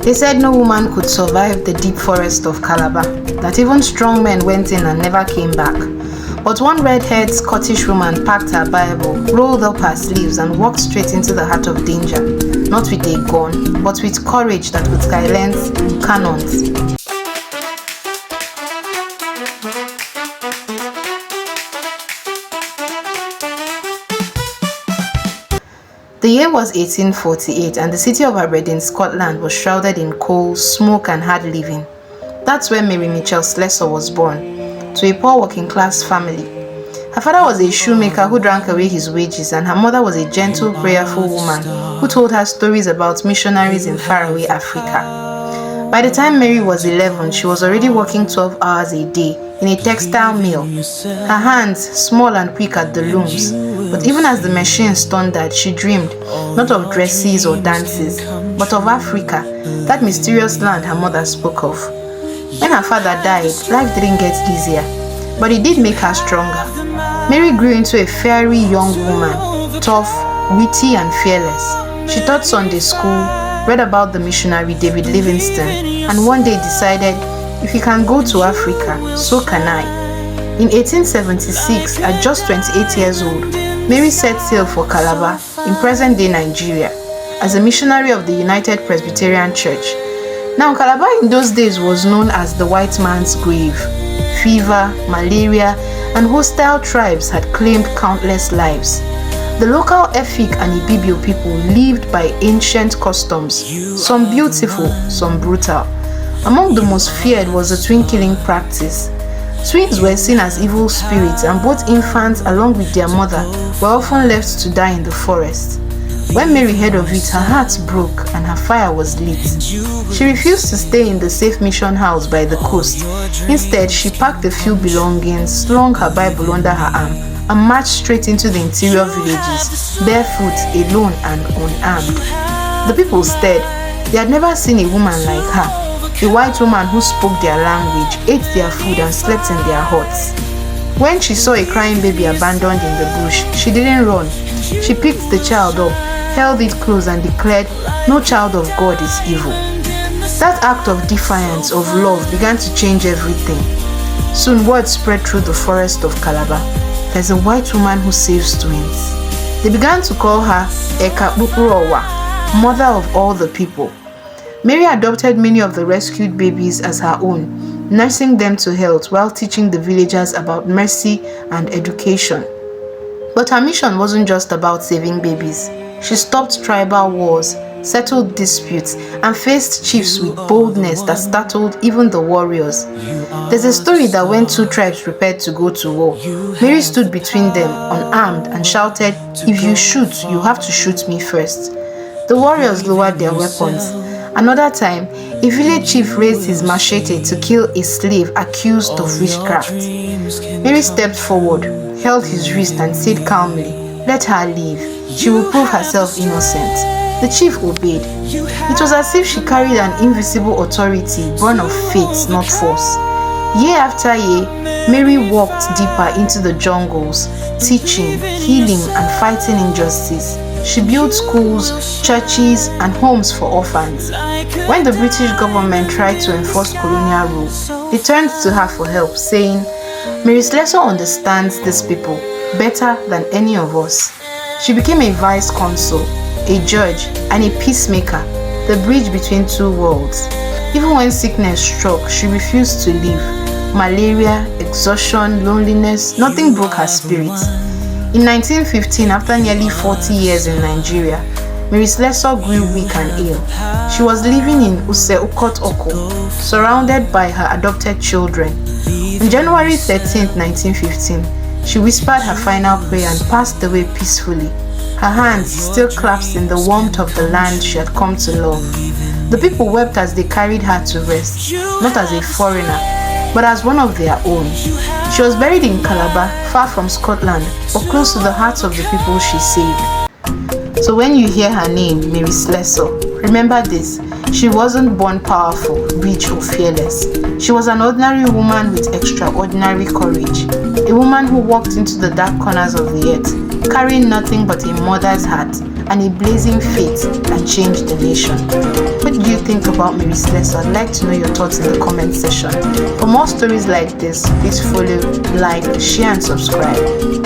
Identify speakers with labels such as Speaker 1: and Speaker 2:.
Speaker 1: They said no woman could survive the deep forest of Calabar, that even strong men went in and never came back. But one red-haired Scottish woman packed her Bible, rolled up her sleeves, and walked straight into the heart of danger, not with a gun, but with courage that would silence cannons. The year was 1848 and the city of Aberdeen, Scotland was shrouded in coal, smoke and hard living. That's where Mary Mitchell Slessor was born, to a poor working class family. Her father was a shoemaker who drank away his wages, and her mother was a gentle, prayerful woman who told her stories about missionaries in faraway Africa. By the time Mary was 11, she was already working 12 hours a day in a textile mill. Her hands, small and quick at the looms, but even as the machines thundered, she dreamed, not of dresses or dances, but of Africa, that mysterious land her mother spoke of. When her father died, life didn't get easier, but it did make her stronger. Mary grew into a fiery young woman, tough, witty and fearless. She taught Sunday school, read about the missionary David Livingstone, and one day decided, if he can go to Africa, so can I. In 1876, at just 28 years old, Mary set sail for Calabar in present-day Nigeria as a missionary of the United Presbyterian Church. Now, Calabar in those days was known as the white man's grave. Fever, malaria, and hostile tribes had claimed countless lives. The local Efik and Ibibio people lived by ancient customs, some beautiful, some brutal. Among the most feared was the twin killing practice. Twins were seen as evil spirits, and both infants along with their mother were often left to die in the forest. When Mary heard of it, her heart broke and her fire was lit. She refused to stay in the safe mission house by the coast. Instead, she packed a few belongings, slung her Bible under her arm, and marched straight into the interior villages, barefoot, alone and unarmed. The people stared. They had never seen a woman like her. A white woman who spoke their language, ate their food and slept in their huts. When she saw a crying baby abandoned in the bush, she didn't run. She picked the child up, held it close and declared, "No child of God is evil." That act of defiance, of love, began to change everything. Soon word spread through the forest of Calabar. There's a white woman who saves twins. They began to call her Eka Bukurowa, mother of all the people. Mary adopted many of the rescued babies as her own, nursing them to health while teaching the villagers about mercy and education. But her mission wasn't just about saving babies. She stopped tribal wars, settled disputes, and faced chiefs with boldness that startled even the warriors. There's a story that when two tribes prepared to go to war, Mary stood between them, unarmed, and shouted, "If you shoot, you have to shoot me first." The warriors lowered their weapons. Another time, a village chief raised his machete to kill a slave accused of witchcraft. Mary stepped forward, held his wrist and said calmly, "Let her live. She will prove herself innocent." The chief obeyed. It was as if she carried an invisible authority born of faith, not force. Year after year, Mary walked deeper into the jungles, teaching, healing, and fighting injustice. She built schools, churches, and homes for orphans. When the British government tried to enforce colonial rule, they turned to her for help, saying, "Mary Slessor understands these people better than any of us." She became a vice consul, a judge, and a peacemaker, the bridge between two worlds. Even when sickness struck, she refused to leave. Malaria, exhaustion, loneliness, nothing broke her spirit. In 1915, after nearly 40 years in Nigeria, Mary Slessor grew weak and ill. She was living in Use Ukot Oko, surrounded by her adopted children. On January 13, 1915, she whispered her final prayer and passed away peacefully, her hands still clasped in the warmth of the land she had come to love. The people wept as they carried her to rest, not as a foreigner, but as one of their own. She was buried in Calabar, far from Scotland, but close to the hearts of the people she saved. So when you hear her name, Mary Slessor, remember this: she wasn't born powerful, rich, or fearless. She was an ordinary woman with extraordinary courage, a woman who walked into the dark corners of the earth, carrying nothing but a mother's heart and a blazing faith that changed the nation. What do you think about Mary Slessor? I'd like to know your thoughts in the comment section. For more stories like this, please follow, like, share and subscribe.